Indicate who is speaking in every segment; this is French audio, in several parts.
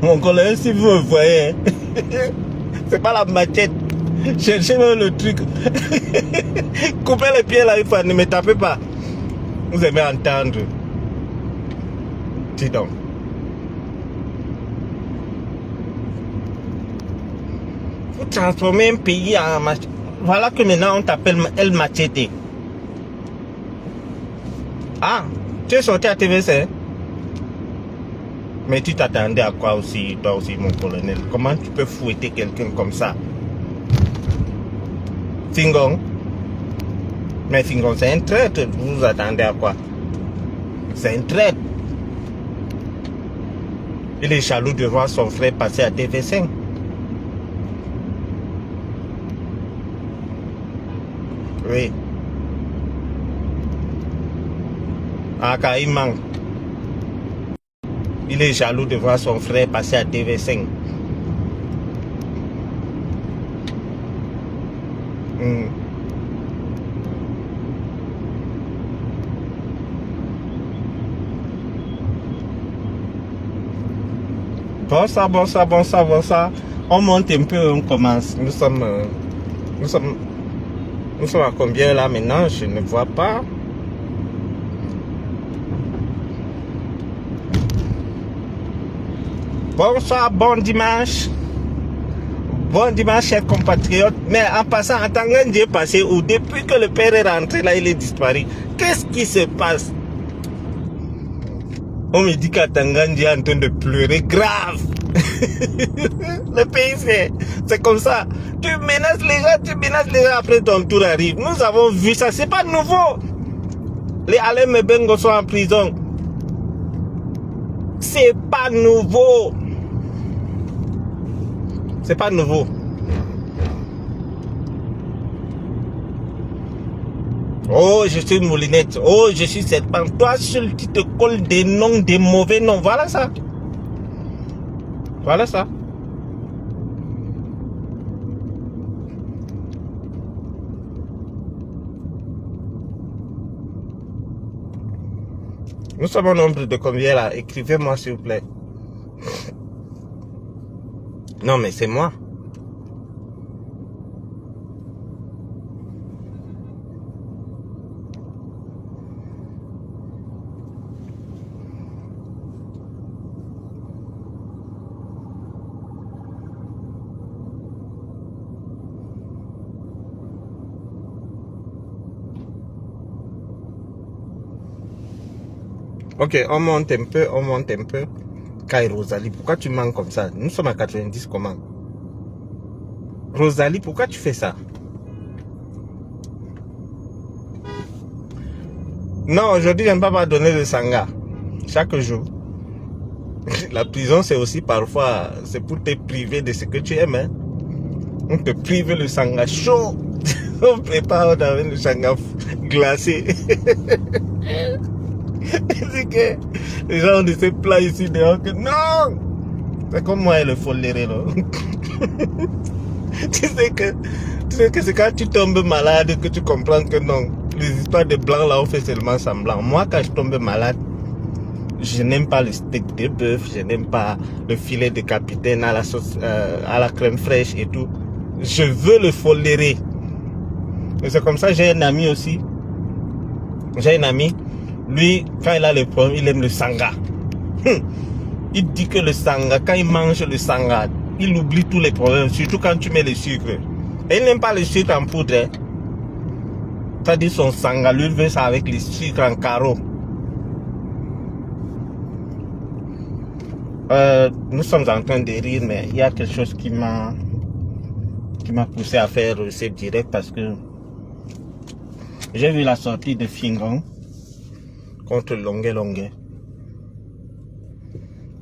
Speaker 1: Mon collègue, si vous me voyez, c'est pas la machette. Cherchez même le truc. Coupez les pieds là, une fois, ne me tapez pas. Vous aimez entendre. Dis donc. Vous transformez un pays en machette. Voilà que maintenant on t'appelle El Machete. Ah, tu es sorti à TVC. Mais tu t'attendais à quoi aussi, toi aussi, mon colonel? Comment tu peux fouetter quelqu'un comme ça? Fingong. Mais Fingong, c'est un traître. Vous vous attendez à quoi? C'est un traître. Il est jaloux de voir son frère passer à TV5. Oui. Ah, Kaïman. Il est jaloux de voir son frère passer à TV5. Bon ça. On monte un peu, on commence. Nous sommes à combien là maintenant? Je ne vois pas. Bonsoir, bon dimanche. Bon dimanche, chers compatriotes. Mais en passant, en Tangan, Dieu est passé où? Depuis que le père est rentré là, il est disparu. Qu'est-ce qui se passe? On me dit qu'à Tangan, Dieu est en train de pleurer grave. Le pays, c'est comme ça. Tu menaces les gens, après ton tour arrive. Nous avons vu ça, c'est pas nouveau. Les Alain Mebengo sont en prison. C'est pas nouveau. C'est pas nouveau. Oh, je suis Moulinette. Oh, je suis cette bande. Toi seul, tu te colles des noms, des mauvais noms. Voilà ça. Voilà ça. Nous sommes au nombre de combien là? Écrivez-moi s'il vous plaît. Non mais c'est moi. Ok, on monte un peu. Kai Rosalie, pourquoi tu manques comme ça? Nous sommes à 90 comment? Rosalie, pourquoi tu fais ça? Non, aujourd'hui, je ne vais pas donner le sangha. Chaque jour. La prison, c'est aussi parfois, c'est pour te priver de ce que tu aimes. Hein? On te prive le sangha chaud. On prépare avec le sangha glacé. C'est que les gens de ces plats ici dehors que non, c'est comme moi et le foléré là. tu sais que c'est quand tu tombes malade que tu comprends que non, les histoires de blanc là on fait seulement semblant. Moi quand je tombe malade, je n'aime pas le steak de bœuf, je n'aime pas le filet de capitaine à la sauce, à la crème fraîche et tout. Je veux le foléré. Et c'est comme ça, j'ai un ami aussi. J'ai un ami. Lui, quand il a les problèmes, il aime le sangha. Il dit que le sangha, quand il mange le sangha, il oublie tous les problèmes, surtout quand tu mets le sucre. Et il n'aime pas le sucre en poudre. Hein. C'est-à-dire son sangha, lui, il veut ça avec le sucre en carreau. Nous sommes en train de rire, mais il y a quelque chose qui m'a poussé à faire ce direct parce que j'ai vu la sortie de Fingong contre Longue.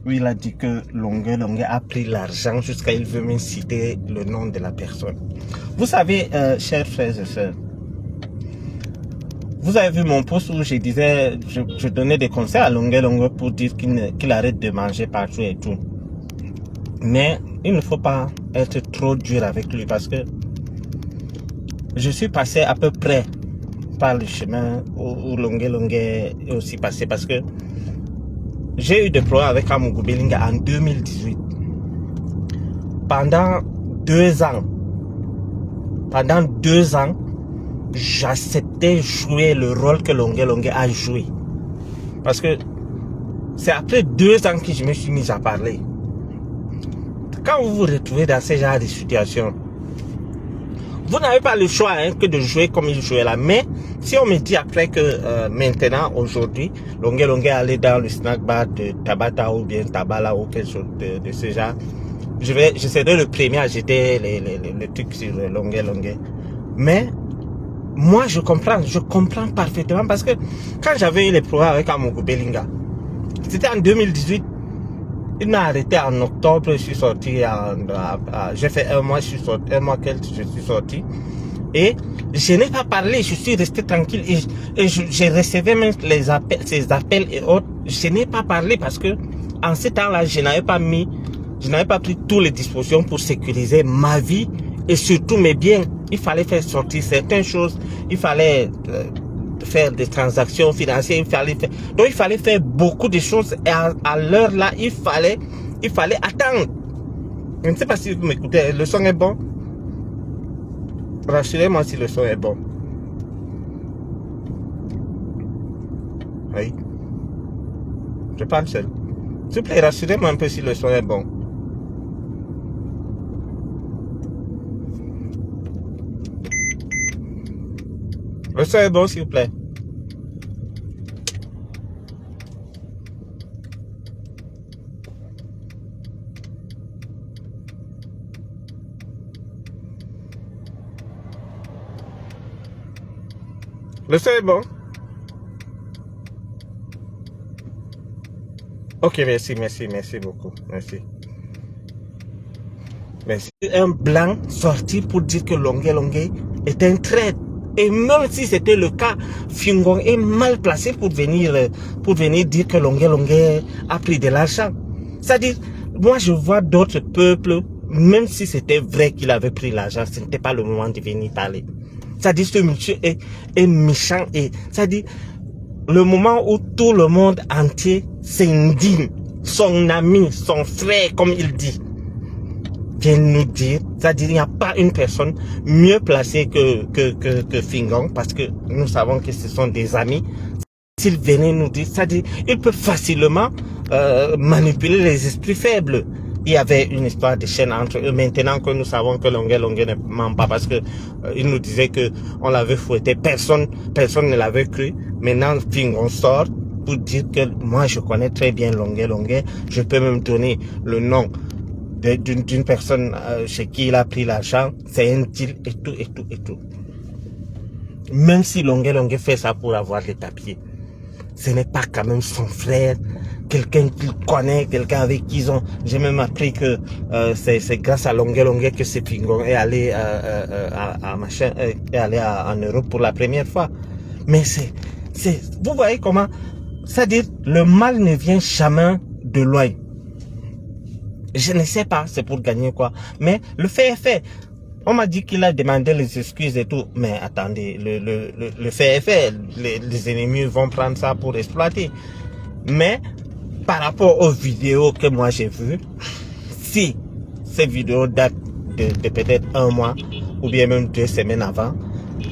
Speaker 1: Oui, il a dit que Longue a pris l'argent jusqu'à il veut même citer le nom de la personne. Vous savez, chers frères et sœurs, vous avez vu mon post où je disais, je donnais des conseils à Longue pour dire qu'il arrête de manger partout et tout. Mais il ne faut pas être trop dur avec lui parce que je suis passé à peu près par le chemin où Longue est aussi passé parce que j'ai eu des problèmes avec Amougou Belinga en 2018. Pendant 2 ans, j'acceptais jouer le rôle que Longué Longué a joué. Parce que c'est après 2 ans que je me suis mis à parler. Quand vous vous retrouvez dans ce genre de situation, vous n'avez pas le choix que de jouer comme il jouait là. Mais si on me dit après que maintenant, aujourd'hui, Longué Longué allait dans le snack bar de Tabata ou bien Tabala ou quelque chose de ce genre, je serai le premier à jeter les trucs sur Longué Longué. Mais moi, je comprends parfaitement parce que quand j'avais eu les problèmes avec Amougou Belinga, c'était en 2018. Il m'a arrêté en octobre, je suis sorti, j'ai fait 1 mois, je suis sorti, 1 mois je suis sorti. Et je n'ai pas parlé, je suis resté tranquille et je recevais même ces appels et autres. Je n'ai pas parlé parce que en ce temps-là, je n'avais pas pris toutes les dispositions pour sécuriser ma vie et surtout mes biens. Il fallait faire sortir certaines choses, il fallait faire des transactions financières, donc il fallait faire beaucoup de choses et à l'heure là, il fallait attendre. Je ne sais pas si vous m'écoutez, le son est bon. Rassurez-moi si le son est bon. Oui. Je parle seul. S'il vous plaît, rassurez-moi un peu si le son est bon. Le son est bon, s'il vous plaît. Le son est bon. Ok, merci beaucoup. Merci. Un blanc sorti pour dire que Longué Longué est un traître. Et même si c'était le cas, Fingon est mal placé pour venir dire que Longué Longué a pris de l'argent. C'est-à-dire, moi je vois d'autres peuples, même si c'était vrai qu'il avait pris l'argent, ce n'était pas le moment de venir parler. C'est-à-dire, ce monsieur est méchant. C'est-à-dire, le moment où tout le monde entier s'indigne, son ami, son frère, comme il dit, vient nous dire, c'est-à-dire, il n'y a pas une personne mieux placée que Fingon, parce que nous savons que ce sont des amis. S'il venait nous dire, c'est-à-dire, il peut facilement manipuler les esprits faibles. Il y avait une histoire de chaîne entre eux. Maintenant que nous savons que Longué Longué ne ment pas parce que il nous disait que on l'avait fouetté, personne ne l'avait cru. Maintenant, Fingon sort pour dire que moi je connais très bien Longué Longué. Je peux même donner le nom d'une personne chez qui il a pris l'argent. C'est un deal et tout. Même si Longué Longué fait ça pour avoir des papiers, ce n'est pas quand même son frère, quelqu'un qu'il connaît, quelqu'un avec qui j'ai même appris que c'est grâce à Longué Longué que ce Fingon est allé en Europe pour la première fois. Mais vous voyez comment, c'est-à-dire le mal ne vient jamais de loin. Je ne sais pas, c'est pour gagner quoi. Mais le fait est fait. On m'a dit qu'il a demandé les excuses et tout. Mais attendez, le fait est fait. Les ennemis vont prendre ça pour exploiter. Mais par rapport aux vidéos que moi j'ai vues, si ces vidéos datent de peut-être 1 mois ou bien même 2 semaines avant,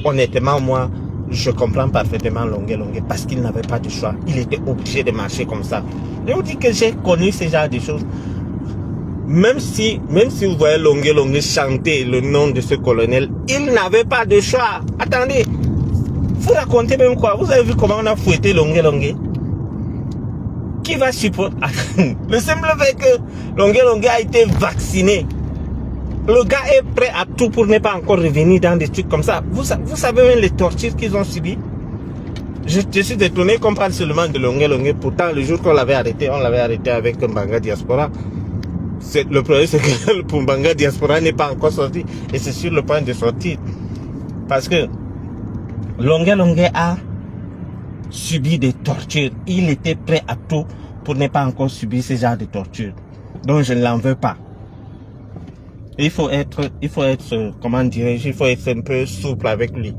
Speaker 1: honnêtement, moi, je comprends parfaitement Longué Longué parce qu'il n'avait pas de choix. Il était obligé de marcher comme ça. Je vous dis que j'ai connu ce genre de choses. Même si vous voyez Longué Longué chanter le nom de ce colonel, il n'avait pas de choix. Attendez, vous racontez même quoi? Vous avez vu comment on a fouetté Longué Longué? Qui va supporter? Le simple fait que Longué Longué a été vacciné. Le gars est prêt à tout pour ne pas encore revenir dans des trucs comme ça. Vous savez même les tortures qu'ils ont subies? Je suis étonné qu'on parle seulement de Longué Longué. Pourtant, le jour qu'on l'avait arrêté, on l'avait arrêté avec Mbanga Diaspora. Le problème, c'est que le Mbanga Diaspora n'est pas encore sorti. Et c'est sur le point de sortir. Parce que Longué Longué a subi des tortures. Il était prêt à tout pour ne pas encore subir ce genre de tortures. Donc je ne l'en veux pas. Il faut être, comment dirais-je, il faut être un peu souple avec lui.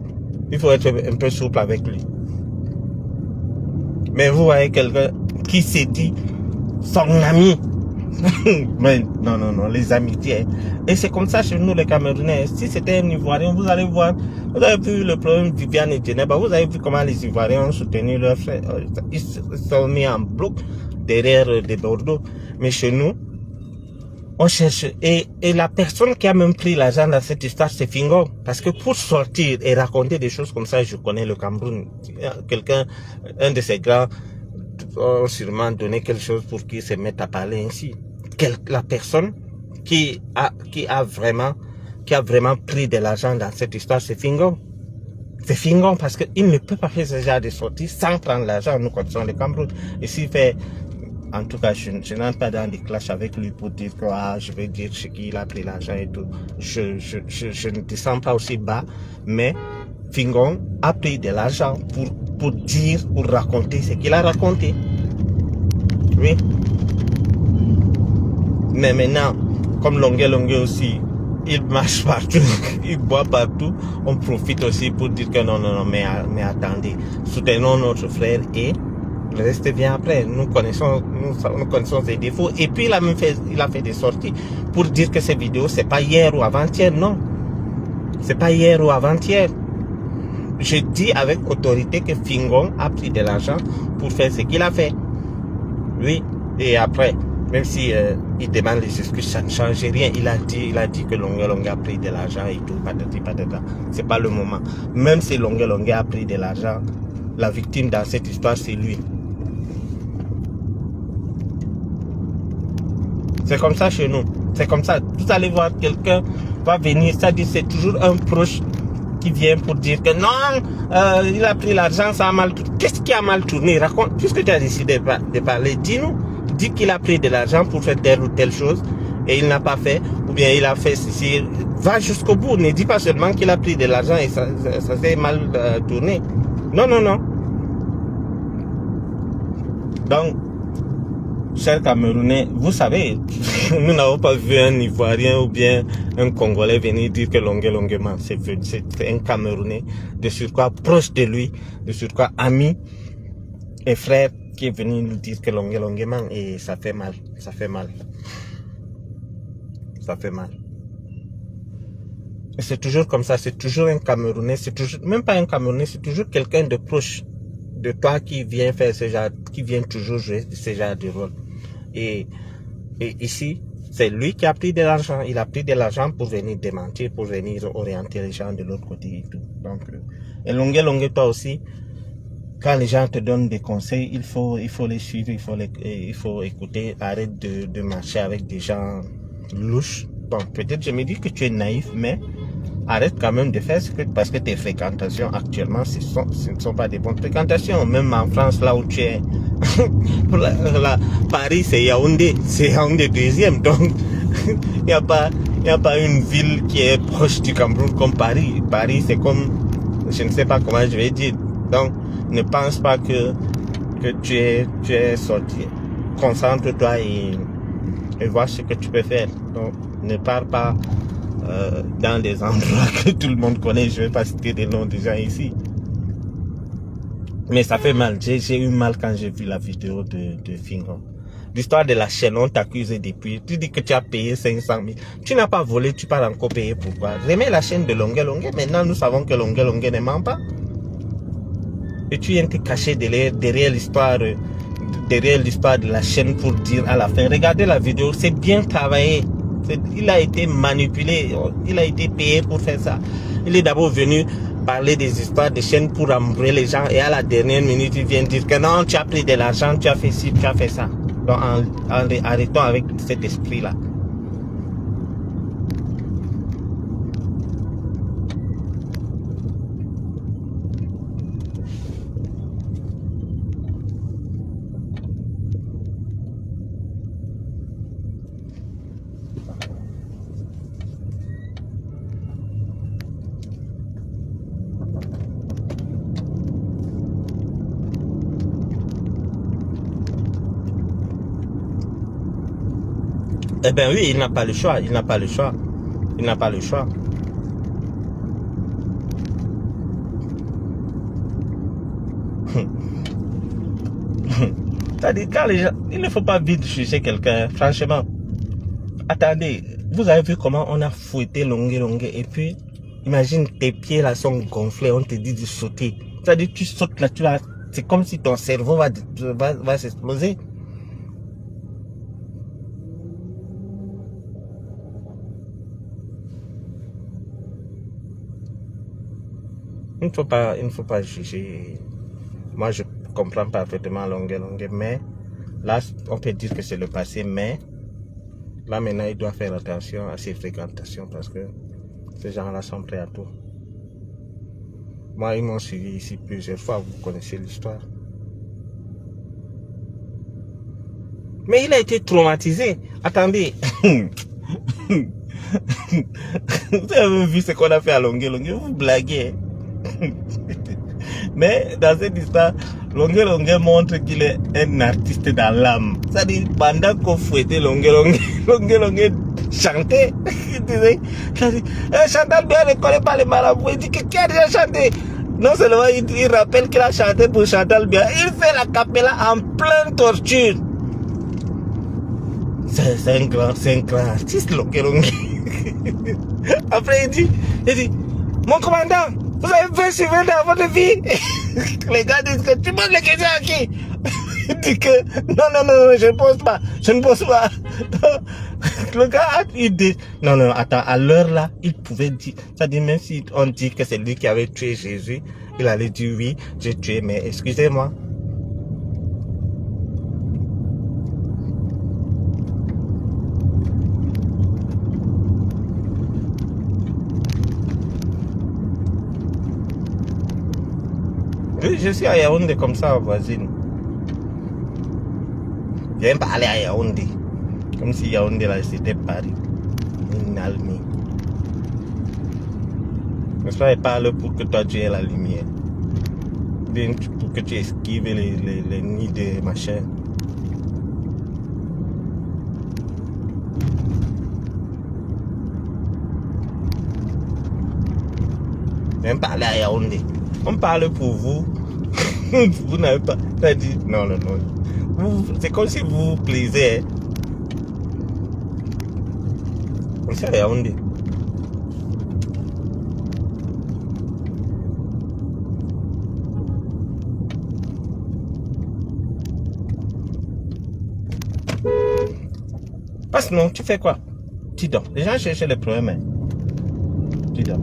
Speaker 1: Il faut être un peu souple avec lui. Mais vous voyez quelqu'un qui s'est dit son ami. Mais non, les amitiés. Et c'est comme ça chez nous les Camerounais. Si c'était un Ivoirien, vous allez voir, vous avez vu le problème de Viviane et Djeneba, vous avez vu comment les Ivoiriens ont soutenu leurs frères. Ils sont mis en bloc derrière des Bordeaux. Mais chez nous, on cherche. Et la personne qui a même pris l'argent dans cette histoire, c'est Fingon. Parce que pour sortir et raconter des choses comme ça, je connais le Cameroun. Quelqu'un, un de ces grands, ont sûrement donné quelque chose pour qu'ils se mettent à parler ainsi. La personne qui a vraiment pris de l'argent dans cette histoire, c'est Fingon. C'est Fingon parce qu'il ne peut pas faire ce genre de sortie sans prendre l'argent. Nous connaissons le Cameroun. Et s'il fait, en tout cas, je n'entre pas dans des clashs avec lui pour dire que je vais dire chez qui il a pris l'argent et tout. Je ne descends pas aussi bas, mais Fingon a pris de l'argent pour dire, pour raconter ce qu'il a raconté. Oui. Mais maintenant, comme Longué aussi, il marche partout, il boit partout, on profite aussi pour dire que non, mais attendez, soutenons notre frère et le reste vient après. Nous connaissons ses défauts. Et puis il a fait des sorties pour dire que ces vidéos, c'est pas hier ou avant-hier, non. C'est pas hier ou avant-hier. Je dis avec autorité que Fingon a pris de l'argent pour faire ce qu'il a fait. Oui, et après, même si il demande les excuses, ça ne change rien. Il a dit que Longué a pris de l'argent et tout, patati patata. C'est pas le moment. Même si Longué a pris de l'argent, la victime dans cette histoire, c'est lui. C'est comme ça chez nous. C'est comme ça. Vous allez voir quelqu'un va venir, ça dit c'est toujours un proche qui vient pour dire que non, il a pris l'argent, ça a mal tourné. Qu'est-ce qui a mal tourné? Raconte, puisque tu as décidé de parler, dis-nous. Dis qu'il a pris de l'argent pour faire telle ou telle chose et il n'a pas fait, ou bien il a fait ceci. Va jusqu'au bout, ne dis pas seulement qu'il a pris de l'argent et ça s'est mal tourné. Non. Donc, chers Camerounais, vous savez, nous n'avons pas vu un Ivoirien ou bien un Congolais venir dire que Longué ment. C'est un Camerounais, de surcroît proche de lui, de surcroît ami et frère, qui est venu nous dire que Longué ment, et ça fait mal. Et c'est toujours comme ça, c'est toujours un Camerounais, c'est toujours, même pas un Camerounais, c'est toujours quelqu'un de proche de toi qui vient faire ce genre, qui vient toujours jouer ce genre de rôle. Et ici, c'est lui qui a pris de l'argent. Il a pris de l'argent pour venir démentir, pour venir orienter les gens de l'autre côté et tout. Donc, et Longué, toi aussi, quand les gens te donnent des conseils, il faut les suivre, il faut écouter. Arrête de marcher avec des gens louches. Bon, peut-être je me dis que tu es naïf, mais arrête quand même de faire ce que, parce que tes fréquentations actuellement, ce ne sont pas des bonnes fréquentations. Même en France, là où tu es, Paris, c'est Yaoundé deuxième. Donc, il n'y a pas une ville qui est proche du Cameroun comme Paris. Paris, c'est comme, je ne sais pas comment je vais dire. Donc, ne pense pas que tu es sorti. Concentre-toi et vois ce que tu peux faire. Donc, ne pars pas dans des endroits que tout le monde connaît. Je ne vais pas citer des noms de gens ici. Mais ça fait mal. J'ai eu mal quand j'ai vu la vidéo de Fingon. L'histoire de la chaîne, on t'accuse depuis. Tu dis que tu as payé 500 000. Tu n'as pas volé, tu pars encore payer pourquoi? Remets la chaîne de Longué. Maintenant, nous savons que Longué ne ment pas. Et tu viens te cacher derrière l'histoire de la chaîne pour dire à la fin, regardez la vidéo, c'est bien travaillé. Il a été manipulé, il a été payé pour faire ça. Il est d'abord venu parler des histoires de chaînes pour embrouiller les gens et à la dernière minute, il vient dire que non, tu as pris de l'argent, tu as fait ci, tu as fait ça. Donc arrêtons avec cet esprit-là. Eh bien oui, il n'a pas le choix. C'est-à-dire, quand les gens, il ne faut pas vite juger quelqu'un, franchement. Attendez, vous avez vu comment on a fouetté Longué, et puis, imagine tes pieds là sont gonflés, on te dit de sauter. C'est-à-dire, tu sautes là, c'est comme si ton cerveau va s'exploser. Il ne faut pas juger. Moi, je comprends parfaitement Longué, mais là, on peut dire que c'est le passé, mais là, maintenant, il doit faire attention à ses fréquentations parce que ces gens-là sont prêts à tout. Moi, ils m'ont suivi ici plusieurs fois, vous connaissez l'histoire. Mais il a été traumatisé. Attendez. Vous avez vu ce qu'on a fait à Longué, vous blaguez. Mais dans cette histoire, Longué montre qu'il est un artiste dans l'âme. C'est-à-dire, pendant qu'on fouettait Longué chantait. Il disait, Chantal Bia ne connaît pas les marabouts. Il dit que qui a déjà chanté? Non seulement il rappelle qu'il a chanté pour Chantal Bia, il fait la capella en pleine torture. C'est un grand artiste, Longué. Après, il dit, mon commandant, vous avez fait suivre dans votre vie. Les gars disent que tu poses les questions à qui? Il dit que non, je ne pose pas. Le gars, il dit, non, attends, à l'heure là, il pouvait dire, c'est-à-dire même si on dit que c'est lui qui avait tué Jésus, il allait dire oui, j'ai tué, mais excusez-moi. Oui, je suis à Yaoundé comme ça, voisine. Je viens pas aller à Yaoundé. Comme si Yaoundé là c'était Paris. Une almie. N'est-ce pas, parle pour que toi tu aies la lumière. Bien, pour que tu esquives les nids de machin. Je viens pas aller à Yaoundé. On parle pour vous. Vous n'avez pas. Ça dit non. C'est comme si vous vous plaisez. C'est à Yaoundé. Parce que non, tu fais quoi? Tu dors. Les gens cherchent les problèmes. Hein. Tu dors.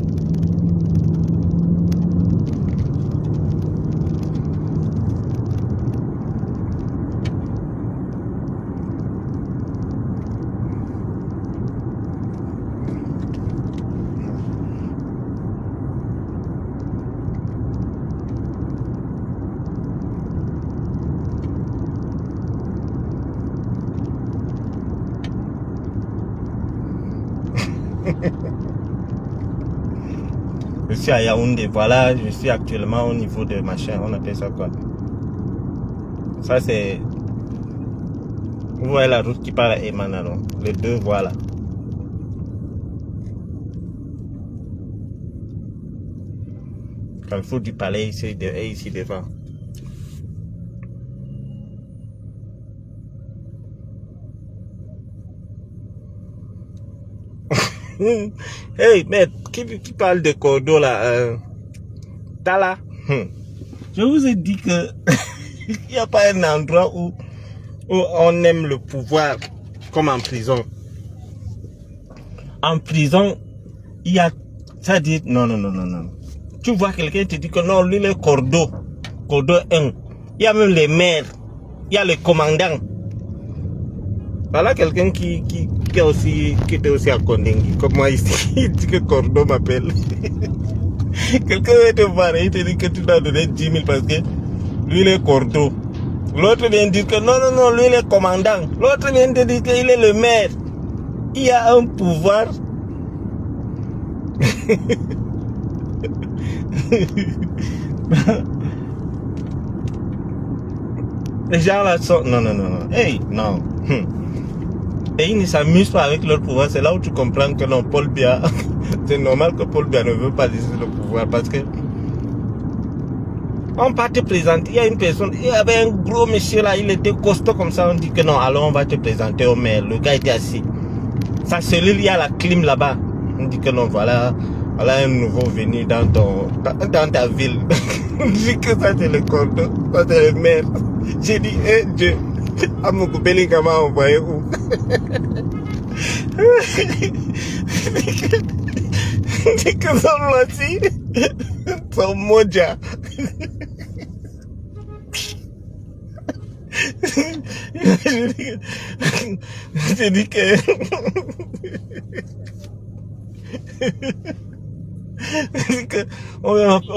Speaker 1: Je suis à Yaoundé, voilà, je suis actuellement au niveau de machin, on appelle ça quoi? Ça c'est... Vous voyez la route qui part à Emanalo, les deux voilà. Carrefour du Palais ici devant. Hey, mais qui parle de cordeau là? Tala. Je vous ai dit que il n'y a pas un endroit où on aime le pouvoir comme en prison. En prison, il y a... Ça dit non. Tu vois quelqu'un te dit que non, lui le cordeau 1. Il y a même les maires, il y a le commandant. Voilà quelqu'un qui était aussi à Kondengui, comme moi ici, il dit que Cordo m'appelle. Quelqu'un va te voir et il te dit que tu dois donner 10 000 parce que lui il est Cordo. L'autre vient dire que non, lui il est commandant. L'autre vient te dire qu'il est le maire. Il y a un pouvoir. Les gens là sont... Non. Hey, non. Et ils ne s'amusent pas avec leur pouvoir. C'est là où tu comprends que non, Paul Biya, c'est normal que Paul Biya ne veut pas laisser le pouvoir parce que On part te présenter, il y a une personne, il y avait un gros monsieur là, il était costaud comme ça, on dit que non, alors on va te présenter au maire. Le gars était assis. Sa cellule, il y a la clim là-bas. On dit que non, voilà un nouveau venu dans ta ville. On dit que ça c'est le condo, ça c'est le maire. J'ai dit, eh Dieu, Amougou Bellingham m'a envoyé où? Dit que son loisir, son moja. J'ai dit que on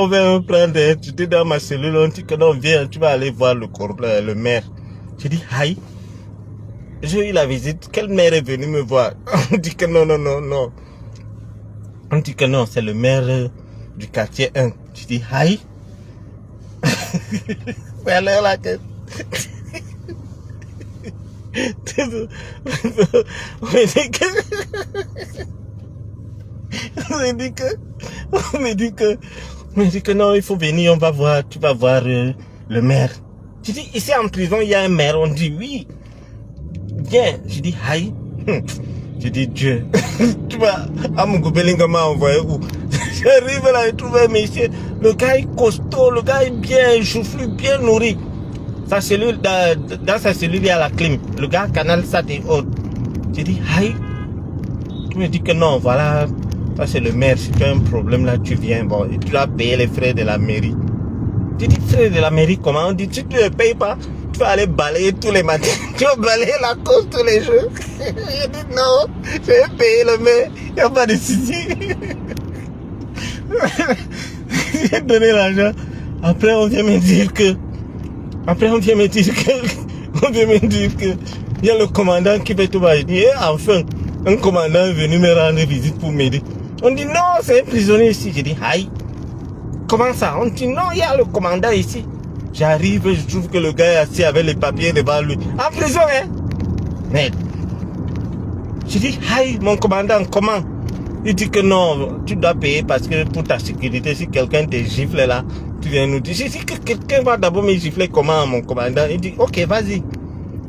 Speaker 1: va me prendre, tu étais dans ma cellule, on dit que non, viens, tu vas aller voir le maire. J'ai dit, aïe, j'ai eu la visite, quel maire est venu me voir? On dit que non. On dit que non, c'est le maire du quartier 1. J'ai dit, aïe. C'est alors là que... On me dit que non, il faut venir, on va voir, tu vas voir le maire. J'ai dit, ici en prison, il y a un maire. On dit, oui. Viens. J'ai dit, aïe. J'ai dit, Dieu. Tu vois, Amougou Bellingham m'a envoyé où? J'arrive là et trouve un monsieur. Le gars est costaud, le gars est bien joufflu, bien nourri. Sa cellule, dans sa cellule, il y a la clim. Le gars, canal ça et autres. J'ai dit, aïe. Tu me dis que non, voilà. Ça c'est le maire. Si tu as un problème là, tu viens. Bon, et tu dois payer les frais de la mairie. J'ai dit, frais de la mairie, comment? On dit, si tu ne payes pas, tu vas aller balayer tous les matins. Tu vas balayer la côte tous les jours. J'ai dit, non, je vais payer le maire. Il n'y a pas de souci. J'ai donné l'argent. Après, on vient me dire que il y a le commandant qui fait tout va dire, enfin, un commandant est venu me rendre visite pour m'aider. On dit, non, c'est un prisonnier ici. J'ai dit, aïe. Comment ça? On dit, non, il y a le commandant ici. J'arrive et je trouve que le gars est assis avec les papiers devant lui. En prison, hein? Merde. J'ai dit, aïe, mon commandant, comment? Il dit que non, tu dois payer parce que pour ta sécurité, si quelqu'un te gifle là, tu viens nous dire. J'ai dit que quelqu'un va d'abord me gifler comment, mon commandant? Il dit, ok, vas-y.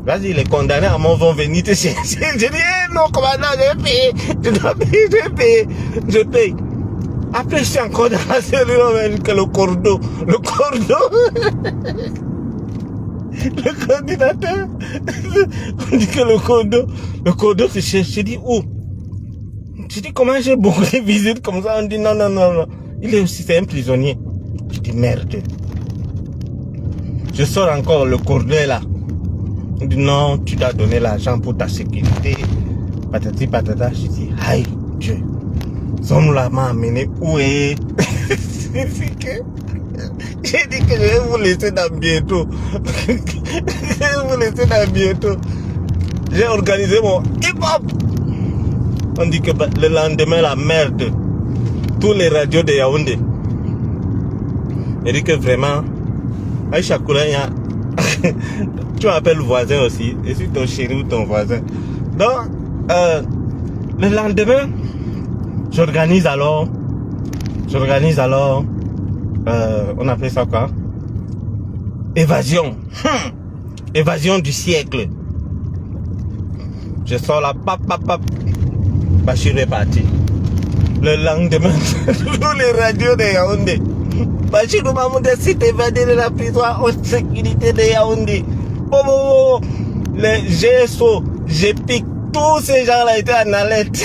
Speaker 1: Vas-y, les condamnés à mort vont venir te chercher. J'ai dit, non, commandant, je vais payer. Tu dois payer, je vais payer. Je paye. Après, je suis encore dans la cellule, on m'a dit que le cordeau, le coordinateur, on dit que le cordeau se cherche. J'ai dit, où? J'ai dit, comment j'ai beaucoup de visites comme ça? On dit, non. Il est aussi, c'est un prisonnier. J'ai dit, merde. Je sors encore, le cordeau est là. On dit, non, tu dois donner l'argent pour ta sécurité. Patati patata. J'ai dit, aïe, Dieu. Ce homme-là m'a amené où est? J'ai dit que je vais vous laisser dans bientôt. J'ai organisé mon hip-hop. On dit que le lendemain, la merde. Tous les radios de Yaoundé. Il dit que vraiment, Aïcha Koulanya, tu m'appelles voisin aussi. Et c'est ton chéri ou ton voisin. Donc, le lendemain, j'organise alors, on appelle ça quoi? Évasion. Évasion du siècle. Je sors là, pap. Bachir est parti. Le lendemain, tous les radios de Yaoundé. Bachir Mahmoud s'est évadé de la prison haute sécurité de Yaoundé. Oh, les GSO, GPIC, tous ces gens-là étaient en alerte.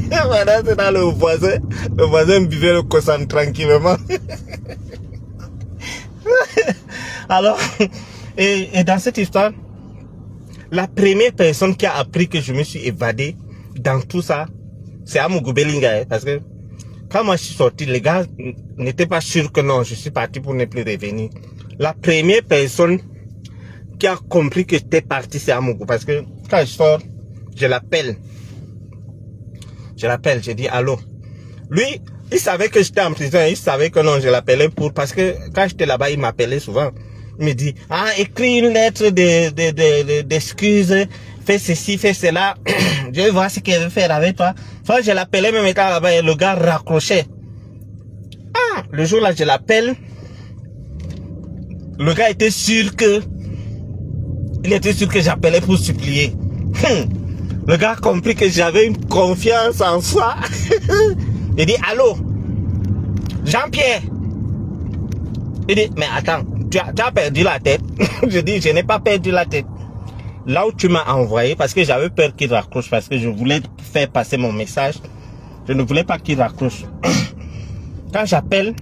Speaker 1: Voilà, c'est dans le voisin. Le voisin buvait le croissant tranquillement. Alors, et dans cette histoire, la première personne qui a appris que je me suis évadé dans tout ça, c'est Amougou Bellingham. Parce que quand moi je suis sorti, les gars n'étaient pas sûrs que non, je suis parti pour ne plus revenir. La première personne qui a compris que j'étais parti, c'est Amougou. Parce que quand je sors, je l'appelle, je dis allô. Lui, il savait que j'étais en prison, il savait que non, je l'appelais parce que quand j'étais là-bas, il m'appelait souvent. Il me dit, écris une lettre d'excuses, fais ceci, fais cela, je vais voir ce qu'il veut faire avec toi. Enfin, je l'appelais même étant là-bas et le gars raccrochait. Le jour là, je l'appelle, Le gars était sûr que... Il était sûr que j'appelais pour supplier. Le gars a compris que j'avais une confiance en soi. Il dit, allô, Jean-Pierre. Il dit, mais attends, tu as perdu la tête. Je dis, je n'ai pas perdu la tête. Là où tu m'as envoyé, parce que j'avais peur qu'il raccroche, parce que je voulais faire passer mon message. Je ne voulais pas qu'il raccroche. Quand j'appelle,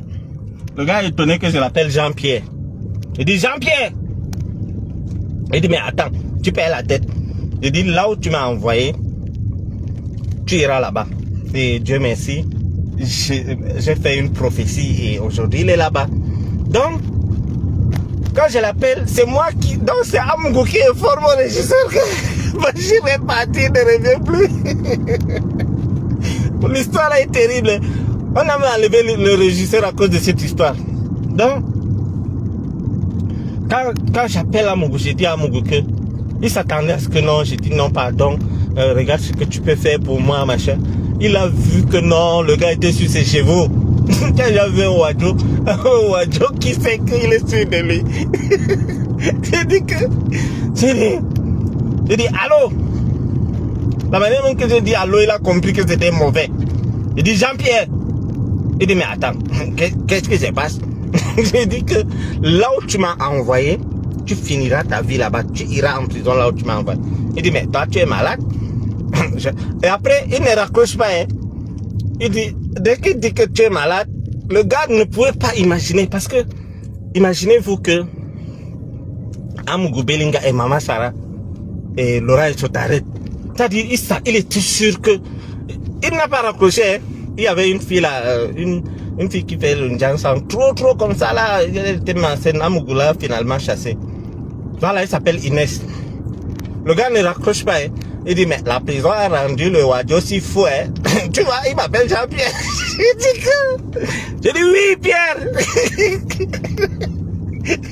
Speaker 1: le gars est étonné que je l'appelle Jean-Pierre. Il dit, Jean-Pierre. Il dit, mais attends, tu perds la tête. Je dis, là où tu m'as envoyé, tu iras là-bas. Et Dieu merci, j'ai fait une prophétie et aujourd'hui il est là-bas. Donc, quand je l'appelle, c'est moi qui... Donc c'est Amougou qui informe au régisseur que Bachir est parti, ne revient plus. L'histoire est terrible. On a même enlevé le régisseur à cause de cette histoire. Donc, quand j'appelle Amougou, j'ai dit à Amougou que il s'attendait à ce que non, j'ai dit non, pardon, regarde ce que tu peux faire pour moi, machin. Il a vu que non, le gars était sur ses chevaux. Quand j'ai vu un Wadjo qui sait qu'il est sur de lui. J'ai dit, allô. La manière même que j'ai dit allô, il a compris que c'était mauvais. Il dit, Jean-Pierre. Il dit, mais attends, qu'est-ce qui se passe? J'ai dit que là où tu m'as envoyé, tu finiras ta vie là-bas, tu iras en prison là où tu m'as envoyé. Il dit, mais toi, tu es malade. Et après, il ne raccroche pas. Hein. Il dit, dès qu'il dit que tu es malade, le gars ne pouvait pas imaginer. Parce que, imaginez-vous que Amougou Belinga et Maman Sarah et Laura Etchotaret, c'est-à-dire, il était sûr que... Il n'a pas raccroché. Hein. Il y avait une fille là, une fille qui fait le Njansan, trop comme ça là. Elle était malsaine. Amougou l'a finalement chassé. Voilà, il s'appelle Inès. Le gars ne raccroche pas. Hein. Il dit, mais la prison a rendu le Wadjo si fou. Hein. Tu vois, il m'appelle Jean-Pierre. Je dis oui, Pierre.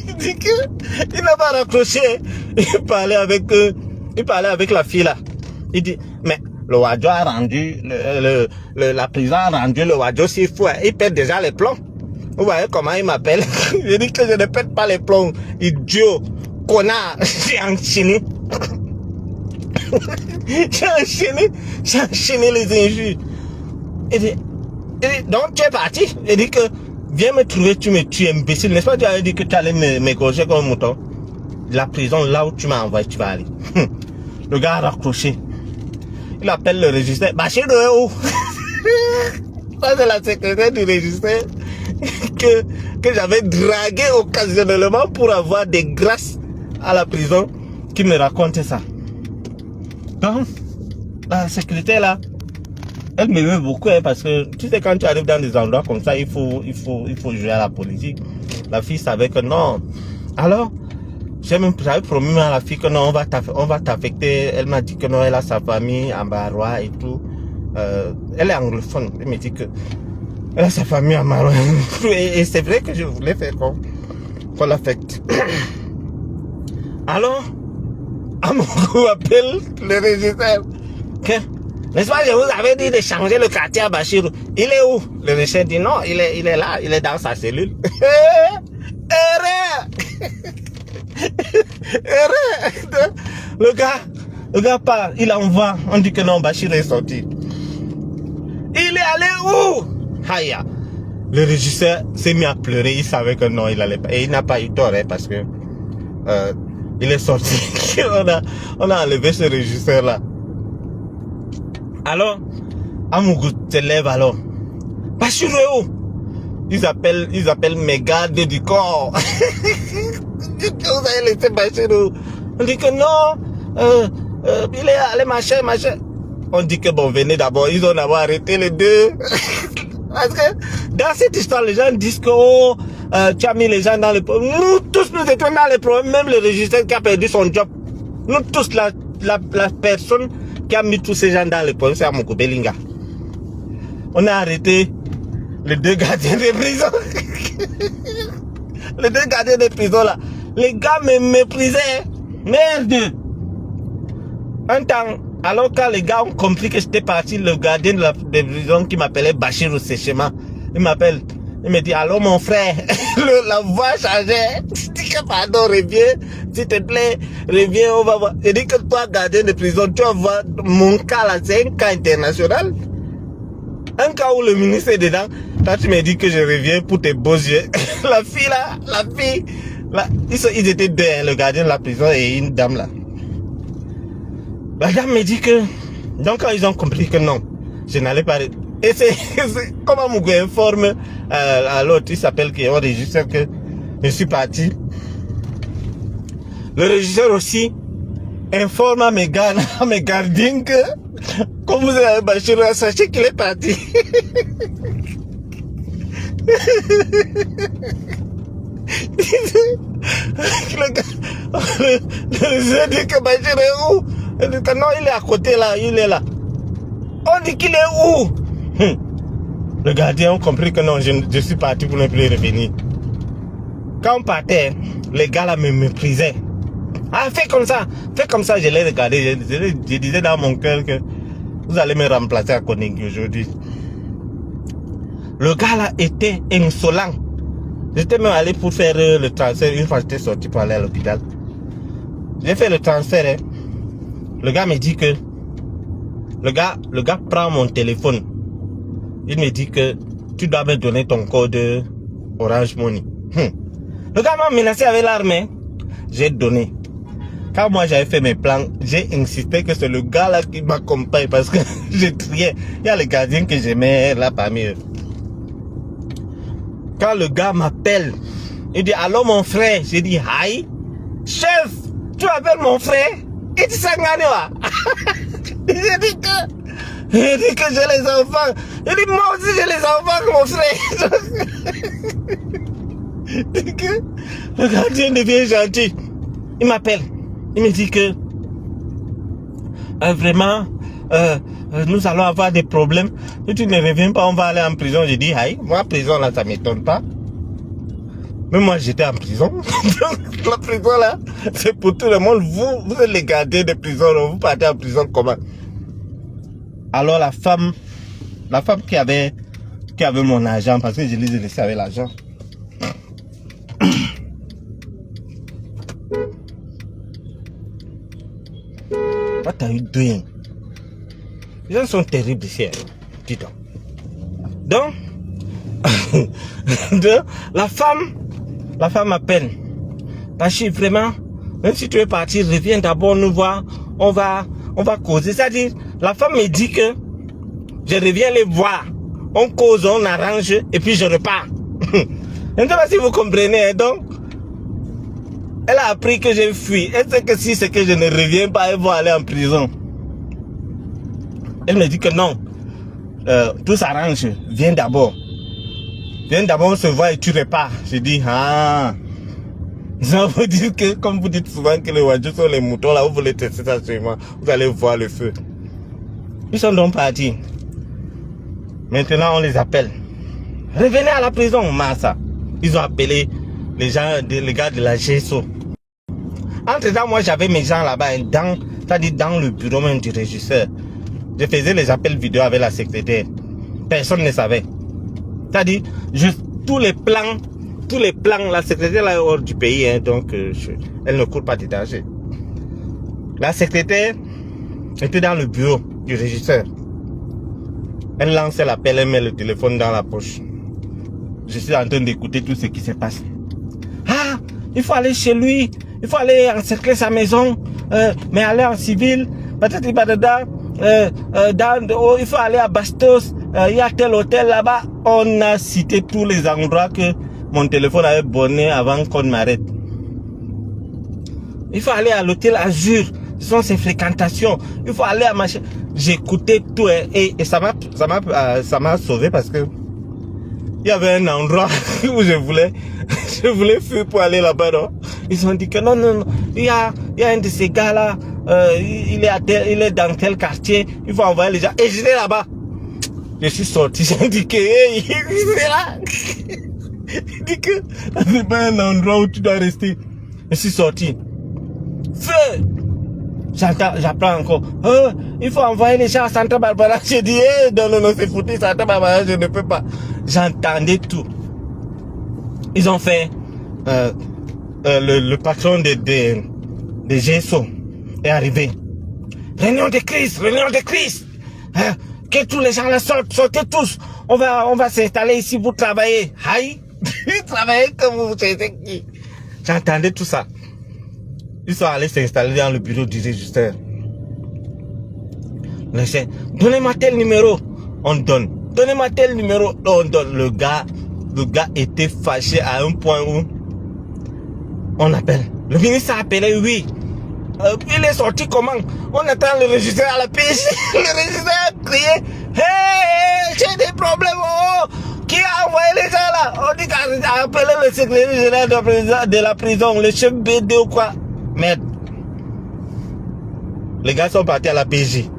Speaker 1: Il dit que il n'a pas raccroché. Il parlait avec la fille là. Il dit, mais le Wadjo a rendu, la prison a rendu le Wadjo si fou. Hein. Il pète déjà les plombs. Vous voyez comment il m'appelle? Je dis que je ne pète pas les plombs. Idiot, connard, j'ai enchaîné. J'ai enchaîné les injures. Il dit, donc tu es parti. Il dit que, viens me trouver, tu me tues, imbécile. N'est-ce pas, tu avais dit que tu allais m'égorger comme un mouton. La prison, là où tu m'as envoyé, tu vas aller. Le gars a raccroché. Il appelle le régisseur. Bachir de où? Ça, c'est la secrétaire du régisseur que j'avais dragué occasionnellement pour avoir des grâces à la prison qui me racontait ça. Donc, la secrétaire là, elle m'aimait beaucoup hein, parce que tu sais quand tu arrives dans des endroits comme ça, il faut jouer à la politique. La fille savait que non. Alors, j'avais promis à la fille que non, on va t'affecter. Elle m'a dit que non, elle a sa famille en Barois et tout. Elle est anglophone. Elle me dit que elle a sa famille en Barois. Et c'est vrai que je voulais faire qu'on l'affecte. Alors, Amougou appelle le régisseur. N'est-ce pas, je vous avais dit de changer le quartier à Bachirou. Il est où? Le régisseur dit non, il est là, il est dans sa cellule. Erreur! Erreur! Le gars part, il envoie, on dit que non, Bachir est sorti. Il est allé où? Haya. Le régisseur s'est mis à pleurer, il savait que non, il allait pas. Et il n'a pas eu tort, hein, parce que il est sorti. on a enlevé ce régisseur là. Alors, Amougou se lève alors. Bachir est où? Ils appellent mes gardes du corps. Vous avez laissé Bachir où? On dit que non, il est allé machin. On dit que bon, venez d'abord, ils ont d'abord arrêté les deux. Parce que dans cette histoire, les gens disent que oh, tu as mis les gens dans les problèmes. Nous tous, nous étions dans les problèmes, même le régisseur qui a perdu son job. Nous tous, la personne qui a mis tous ces gens dans les problèmes, c'est Amougou Belinga. On a arrêté les deux gardiens de prison. Les deux gardiens de prison là. Les gars me méprisaient. Merde. Un temps, alors quand les gars ont compris que j'étais parti, le gardien de prison qui m'appelait Bachir sèchement, il m'appelle. Il me dit, allô mon frère, la voix changeait. Je dis que pardon, reviens, s'il te plaît, reviens, on va voir. Je dis que toi, gardien de prison, tu vas voir mon cas là, c'est un cas international. Un cas où le ministre est dedans. Toi, tu me dis que je reviens pour tes beaux yeux. La fille là, ils étaient deux, hein, le gardien de la prison et une dame là. La dame me dit que, donc quand ils ont compris que non, je n'allais pas... Et c'est comment Mougou informe à l'autre, il s'appelle qui est au régisseur que je suis parti. Le régisseur aussi informe à mes gars, à mes gardiens que quand vous avez Bachir, sachez qu'il est parti. Le régisseur dit que Bachir est où? Il dit que non, il est à côté là, il est là. On dit qu'il est où? Le gardien a compris que non, je suis parti pour ne plus revenir. Quand on partait, les gars là me méprisaient. Ah, fais comme ça, je les regardais. Je disais dans mon cœur que vous allez me remplacer à Koningui aujourd'hui. Le gars là était insolent. J'étais même allé pour faire le transfert une fois que j'étais sorti pour aller à l'hôpital. J'ai fait le transfert. Hein. Le gars me dit que le gars prend mon téléphone. Il me dit que tu dois me donner ton code Orange Money. Le gars m'a menacé avec l'arme. J'ai donné. Quand moi j'avais fait mes plans, j'ai insisté que c'est le gars là qui m'accompagne parce que j'ai trié. Il y a les gardiens que j'aimais là parmi eux. Quand le gars m'appelle, il dit allô mon frère. J'ai dit aïe. Chef, tu m'appelles mon frère? Et tu sais là. J'ai dit que j'ai les enfants. J'ai dit moi aussi j'ai les enfants mon frère. J'ai dit que le gardien devient gentil. Il m'appelle. Il me dit que vraiment nous allons avoir des problèmes. Si tu ne reviens pas, on va aller en prison. J'ai dit aïe, moi prison là ça m'étonne pas. Mais moi j'étais en prison. Donc la prison là, c'est pour tout le monde. Vous êtes les gardiens de prison, vous partez en prison comment? Alors la femme qui avait mon argent, parce que je les ai laissés avec l'argent. What are you doing? Les gens sont terribles ici, hein. Dis donc. Donc, la femme m'appelle. Bachir, vraiment, même si tu es parti, reviens d'abord nous voir. On va causer. C'est-à-dire, la femme me dit que je reviens les voir. On cause, on arrange, et puis je repars. Je ne sais pas si vous comprenez, hein. Donc, elle a appris que j'ai fui. Elle sait que si c'est que je ne reviens pas, elle va aller en prison. Elle me dit que non. Tout s'arrange. Viens d'abord. Viens d'abord, on se voit et tu repars. Je dis, ah. Ça veut dire que, comme vous dites souvent que les voitures sont les moutons, là, vous voulez tester ça sur moi. Vous allez voir le feu. Ils sont donc partis. Maintenant, on les appelle. Revenez à la prison, Massa. Ils ont appelé les gens, les gars de la GSO. Entre-temps, moi, j'avais mes gens là-bas, c'est-à-dire dans le bureau même du régisseur. Je faisais les appels vidéo avec la secrétaire. Personne ne savait. C'est-à-dire, juste tous les plans, la secrétaire là est hors du pays, hein, donc elle ne court pas de danger. La secrétaire était dans le bureau du régisseur. Elle lançait l'appel, elle met le téléphone dans la poche. Je suis en train d'écouter tout ce qui se passe. Ah, il faut aller chez lui, il faut aller encercler sa maison, mais aller en civil, peut-être il faut aller à Bastos, il y a tel hôtel là-bas. On a cité tous les endroits que mon téléphone avait bonné avant qu'on m'arrête. Il faut aller à l'hôtel Azur, ce sont ses fréquentations. Il faut aller à machin. J'écoutais tout et ça m'a sauvé parce que il y avait un endroit où je voulais fuir pour aller là-bas. Ils ont dit que non, il y a un de ces gars là, il est dans tel quartier, il faut envoyer les gens. Et j'étais là-bas. Je suis sorti, j'ai dit que hey, c'est là. Il dit que c'est pas un endroit où tu dois rester. Je suis sorti. Feu! J'apprends encore. Il faut envoyer les gens à Santa Barbara. J'ai dit, non, c'est foutu, Santa Barbara, je ne peux pas. J'entendais tout. ils ont fait le patron de GSO est arrivé. Réunion de crise. Que tous les gens là sortent, sortez tous. On va s'installer ici pour travailler. Aïe, travailler comme vous savez qui. J'entendais tout ça. Ils sont allés s'installer dans le bureau du régisseur. Donnez-moi tel numéro, on donne. Donnez-moi tel numéro, on donne. Le gars était fâché à un point où on appelle. Le ministre a appelé, oui. Il est sorti comment? On attend le régisseur à la PJ. Le régisseur a crié, hey, j'ai des problèmes. Oh, qui a envoyé les gens là? On dit qu'il a appelé le secrétaire général de la prison, le chef BD ou quoi. Merde. Les gars sont partis à la PJ.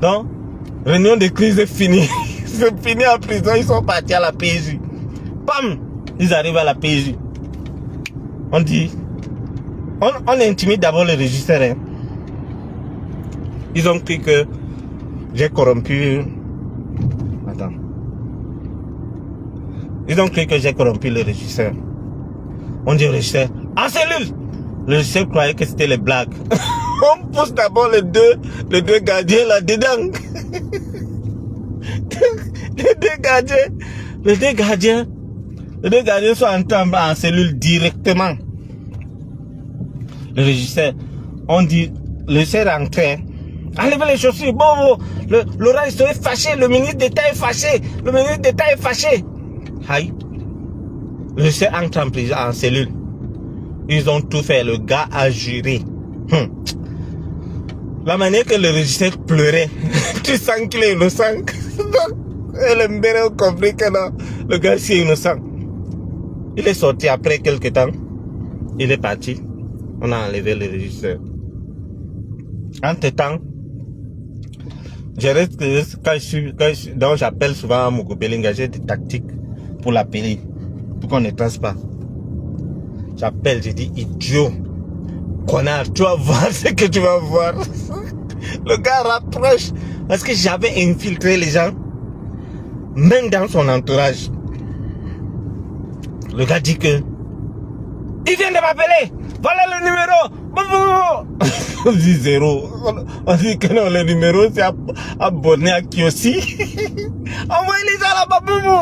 Speaker 1: Donc, réunion de crise est finie. C'est fini en prison, ils sont partis à la PJ. Bam! Ils arrivent à la PJ. On dit, on intimide d'abord le régisseur. Hein. Ils ont cru que j'ai corrompu. Attends. Ils ont cru que j'ai corrompu le régisseur. On dit au régisseur, en cellule! Le régisseur croyait que c'était les blagues. On pousse d'abord les deux gardiens là-dedans. Les deux gardiens sont entrés en cellule directement. Le régisseur, on dit, le régisseur est entré. Enlevez les chaussures. Bon, le reste est fâché. Le ministre d'État est fâché. Aïe. Le régisseur entre en prison, en cellule. Ils ont tout fait. Le gars a juré. La manière que le régisseur pleurait, tu sens qu'il est innocent. Et le mbéré a compris que non, le gars c'est innocent. Il est sorti après quelques temps. Il est parti. On a enlevé le régisseur. Entre-temps, donc j'appelle souvent à Mugobelinga, j'ai des tactiques pour l'appeler, pour qu'on ne trace pas. J'appelle, je dis, idiot, connard, tu vas voir ce que tu vas voir. Le gars rapproche, parce que j'avais infiltré les gens, même dans son entourage. Le gars dit que, il vient de m'appeler, voilà le numéro. On dit 0. On dit que non, le numéro c'est abonné à Kiossi. Envoyez les gens là-bas,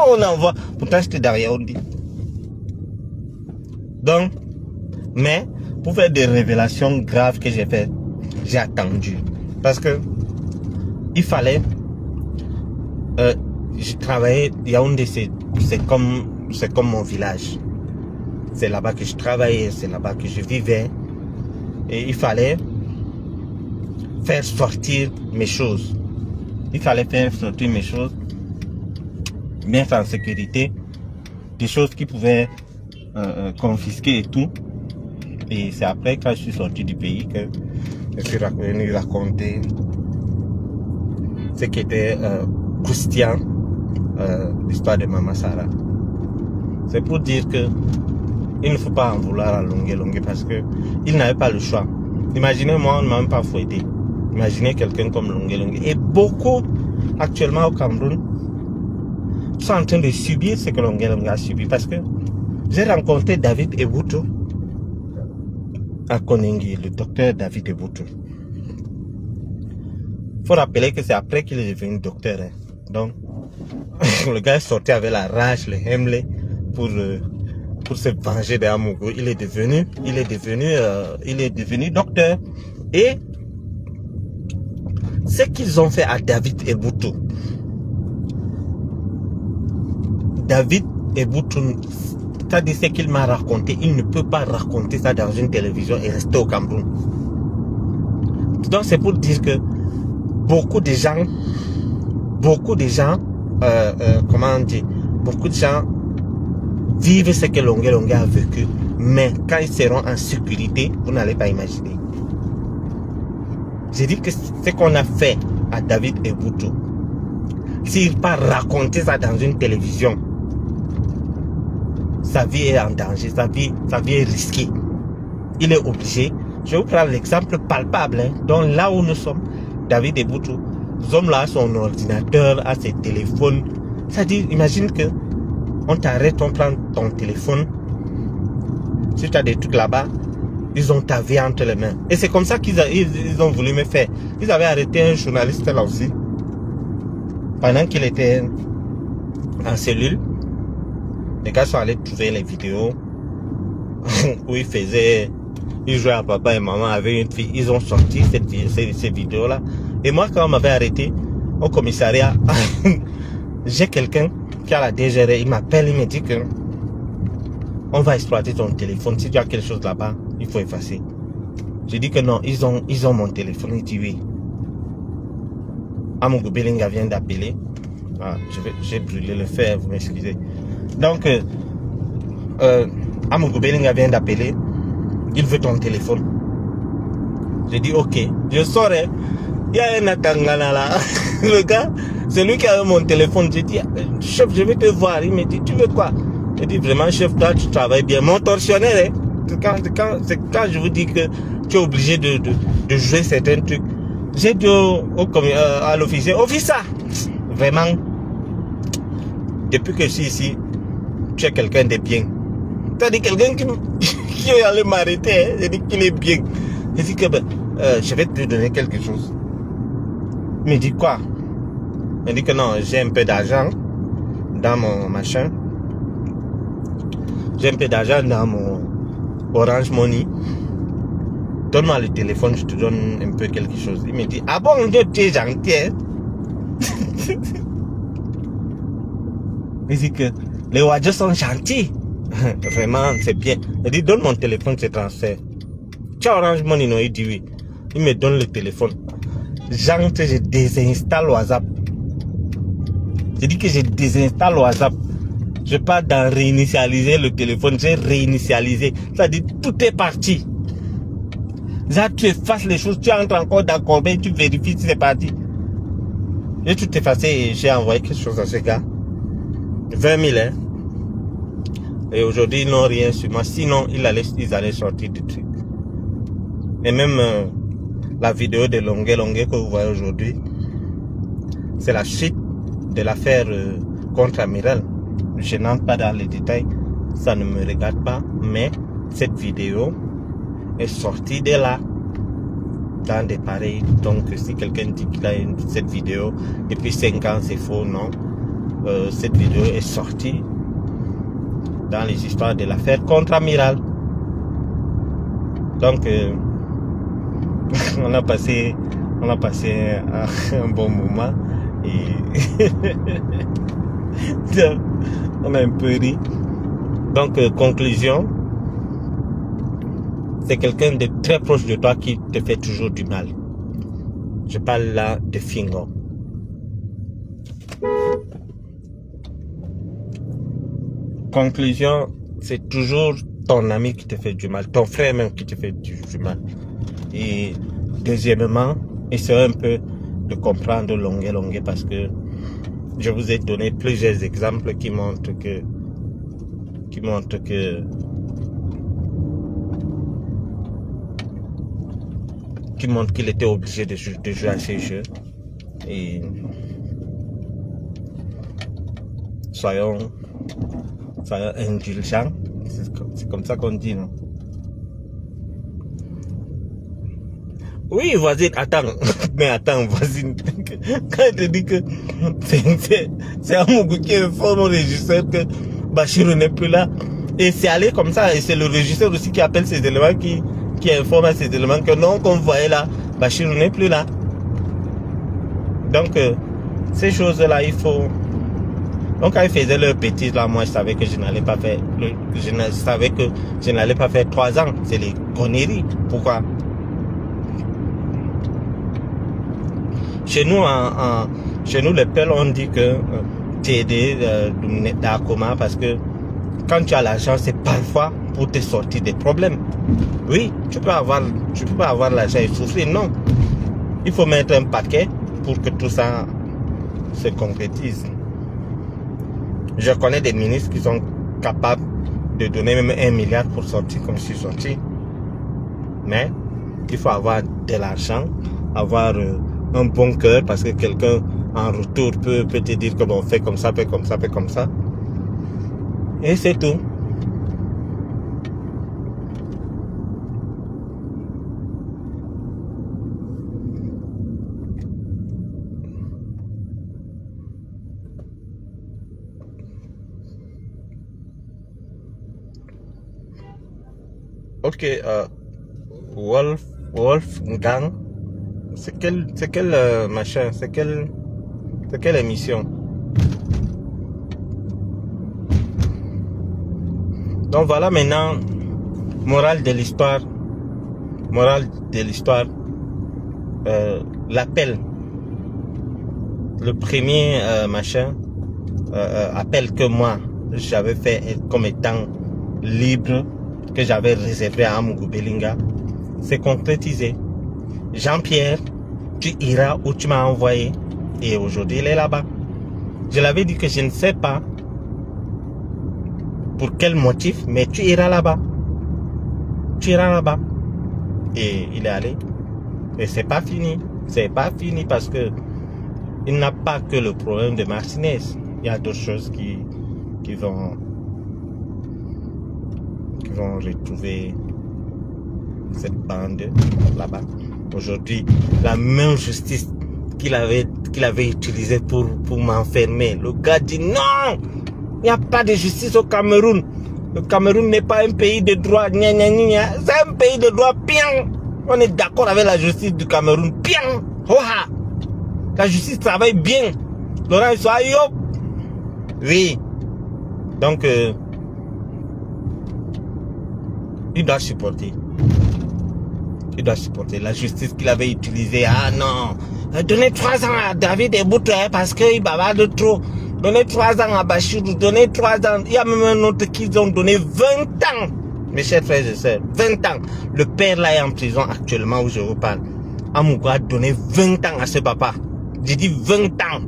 Speaker 1: on envoie. Pourtant j'étais derrière, on dit. Donc, mais pour faire des révélations graves que j'ai fait, j'ai attendu. Parce que il fallait. Je travaillais, Yaoundé, c'est comme mon village. C'est là-bas que je travaillais, c'est là-bas que je vivais. Et il fallait faire sortir mes choses. Mettre en sécurité des choses qui pouvaient confisquer et tout. Et c'est après, quand je suis sorti du pays, que je suis venu raconter ce qui était croustillant, l'histoire de Maman Sarah. C'est pour dire que il ne faut pas en vouloir à longuer parce que il n'avait pas le choix. Imaginez, moi, on ne m'a même pas fouetté. Imaginez quelqu'un comme Longue. Et beaucoup, actuellement au Cameroun, sont en train de subir ce que Longue a subi. Parce que j'ai rencontré David Eboutou à Koningui, le docteur David Eboutou. Il faut rappeler que c'est après qu'il est devenu docteur. Hein. Donc, le gars est sorti avec la rage, le hemlé, pour se venger de Amogo. Il est devenu docteur. Et ce qu'ils ont fait à David Eboutou. David Eboutou, c'est-à-dire ce qu'il m'a raconté, il ne peut pas raconter ça dans une télévision et rester au Cameroun. Donc c'est pour dire que beaucoup de gens, comment on dit, beaucoup de gens vivent ce que Longue a vécu, mais quand ils seront en sécurité, vous n'allez pas imaginer. J'ai dit que ce qu'on a fait à David Eboutou, s'il part raconter ça dans une télévision, sa vie est en danger, sa vie est risquée. Il est obligé. Je vais vous prendre l'exemple palpable. Hein. Donc là où nous sommes, David Eboutou, ce homme-là a son ordinateur, a ses téléphones. C'est-à-dire, imagine que On t'arrête, on prend ton téléphone. Si tu as des trucs là-bas, ils ont ta vie entre les mains. Et c'est comme ça qu'ils ont voulu me faire. Ils avaient arrêté un journaliste là aussi. Pendant qu'il était en cellule, les gars sont allés trouver les vidéos où ils jouaient à papa et maman avec une fille. Ils ont sorti ces vidéos-là. Et moi, quand on m'avait arrêté au commissariat, j'ai quelqu'un qui a la DGR. Il m'appelle, il me dit que on va exploiter ton téléphone. Si tu as quelque chose là-bas, il faut effacer. J'ai dit que non, ils ont mon téléphone. Il dit oui. Amougou Belinga vient d'appeler. Ah, j'ai brûlé le fer, vous m'excusez. Donc, Amougou Belinga vient d'appeler. Il veut ton téléphone. J'ai dit ok, je saurai. Il y a un Atangana là. Le gars, c'est lui qui a eu mon téléphone. J'ai dit, chef, je vais te voir. Il me dit, tu veux quoi? J'ai dit, vraiment, chef, toi, tu travailles bien. Mon tortionnaire, hein, quand je vous dis que tu es obligé de jouer certains trucs. J'ai dit à l'officier, officier, vraiment, depuis que je suis ici, tu es quelqu'un de bien. Tu as dit quelqu'un qui est allé m'arrêter, hein? J'ai dit qu'il est bien. J'ai dit que je vais te donner quelque chose. Il me dit quoi? Il me dit que non, j'ai un peu d'argent dans mon machin. J'ai un peu d'argent dans mon Orange Money. Donne-moi le téléphone, je te donne un peu quelque chose. Il me dit, ah bon, tu es gentil, hein? Il dit que les Wadjos sont gentils. Vraiment, c'est bien. Il dit, donne mon téléphone, je transfère. Tu as Orange Money, non? Il dit oui. Il me donne le téléphone. J'entre, je désinstalle WhatsApp. Je dis que je désinstalle WhatsApp. Je pars dans réinitialiser le téléphone. J'ai réinitialisé. Ça dit, tout est parti. Là, tu effaces les choses. Tu entres encore dans Corbeil. Tu vérifies si c'est parti. J'ai tout effacé et j'ai envoyé quelque chose à ce gars. 20 000, hein. Et aujourd'hui, ils n'ont rien sur moi. Sinon, ils allaient sortir du truc. Et même la vidéo de Longuet que vous voyez aujourd'hui, c'est la suite de l'affaire contre-amiral. Je n'entre pas dans les détails, ça ne me regarde pas, mais cette vidéo est sortie de là, dans des pareils. Donc si quelqu'un dit qu'il a cette vidéo depuis 5 ans, c'est faux, non. Cette vidéo est sortie dans les histoires de l'affaire contre-amiral. Donc on a passé un bon moment et on a un peu ri. Donc conclusion, c'est quelqu'un de très proche de toi qui te fait toujours du mal. Je parle là de Fingo. Conclusion, c'est toujours ton ami qui te fait du mal, ton frère même qui te fait du mal. Et deuxièmement, essayez un peu de comprendre Longuet parce que je vous ai donné plusieurs exemples qui montrent qu'il était obligé de jouer à ces jeux. Et soyons indulgents, c'est comme ça qu'on dit, non? Oui, voisine, attends, voisine, quand elle te dit que c'est Amougou qui informe au régisseur que Bachirou n'est plus là, et c'est allé comme ça, et c'est le régisseur aussi qui appelle ces éléments, qui informe à ces éléments que non, comme vous voyez là, Bachirou n'est plus là. Donc, ces choses-là, il faut... Donc, quand ils faisaient leur bêtise là, moi, je savais que je n'allais pas faire... Je savais que je n'allais pas faire 3 ans. C'est les conneries. Pourquoi? Chez nous, les pelles, on dit que t'aider d'Akoma parce que quand tu as l'argent, c'est parfois pour te sortir des problèmes. Oui, tu peux avoir l'argent et souffrir. Non. Il faut mettre un paquet pour que tout ça se concrétise. Je connais des ministres qui sont capables de donner même 1 milliard pour sortir comme je suis sorti. Mais il faut avoir de l'argent, avoir un bon cœur parce que quelqu'un en retour peut te dire que bon, fais comme ça, fais comme ça, fais comme ça. Et c'est tout. Ok, Wolfgang, c'est quel machin, c'est quelle émission? Donc voilà maintenant, morale de l'histoire, l'appel, le premier appel que moi j'avais fait comme étant libre, que j'avais réservé à Amougou Belinga, c'est concrétisé. Jean-Pierre, tu iras où tu m'as envoyé. Et aujourd'hui, il est là-bas. Je l'avais dit que je ne sais pas pour quel motif, mais tu iras là-bas. Tu iras là-bas. Et il est allé. Et c'est pas fini. C'est pas fini parce que il n'a pas que le problème de Martinez. Il y a d'autres choses qui vont retrouver cette bande là-bas. Aujourd'hui, la même justice qu'il avait utilisée pour m'enfermer. Le gars dit non, il n'y a pas de justice au Cameroun. Le Cameroun n'est pas un pays de droit. C'est un pays de droit. Bien. On est d'accord avec la justice du Cameroun. Bien. Oha. La justice travaille bien. Laurent Soyop. Oui. Donc, il doit supporter. Il doit supporter la justice qu'il avait utilisée. Ah non, donnez 3 ans à David Ebouto parce qu'il bavarde trop. Donnez 3 ans à Bachirou, donnez 3 ans. Il y a même un autre qui ont donné 20 ans. Mes chers frères et sœurs, 20 ans. Le père là est en prison actuellement où je vous parle. Amougou a donné 20 ans à ce papa. J'ai dit 20 ans.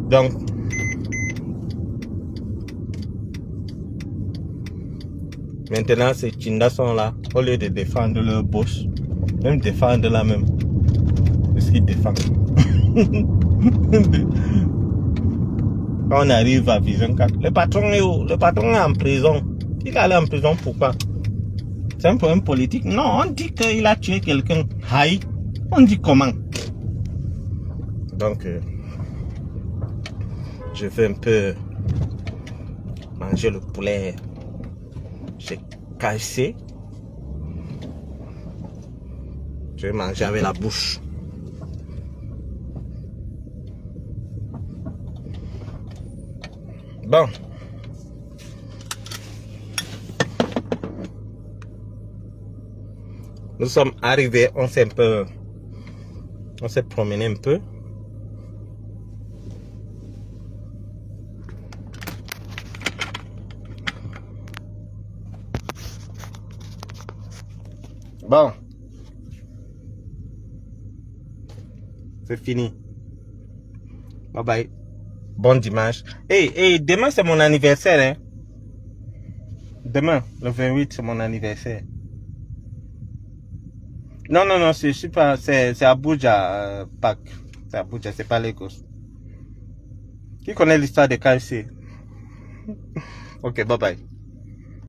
Speaker 1: Donc, maintenant, ces Tchindas sont là, au lieu de défendre leur boss, même défendre la même. Qu'est-ce qu'ils défendent? Quand on arrive à Vision 4, le patron est où? Le patron est en prison. Il est allé en prison pourquoi? C'est un problème politique? Non, on dit qu'il a tué quelqu'un. Aïe, on dit comment? Donc, je vais un peu manger le poulet. J'ai cassé. Je vais manger avec la bouche. Bon. Nous sommes arrivés, on s'est promené un peu. Bon. C'est fini. Bye bye. Bon dimanche. Hey, demain c'est mon anniversaire, hein. Demain, le 28, c'est mon anniversaire. Non, c'est pas, c'est Abuja, Pâques. C'est Abuja, c'est pas Lagos. Qui connaît l'histoire de KFC? Ok, bye bye.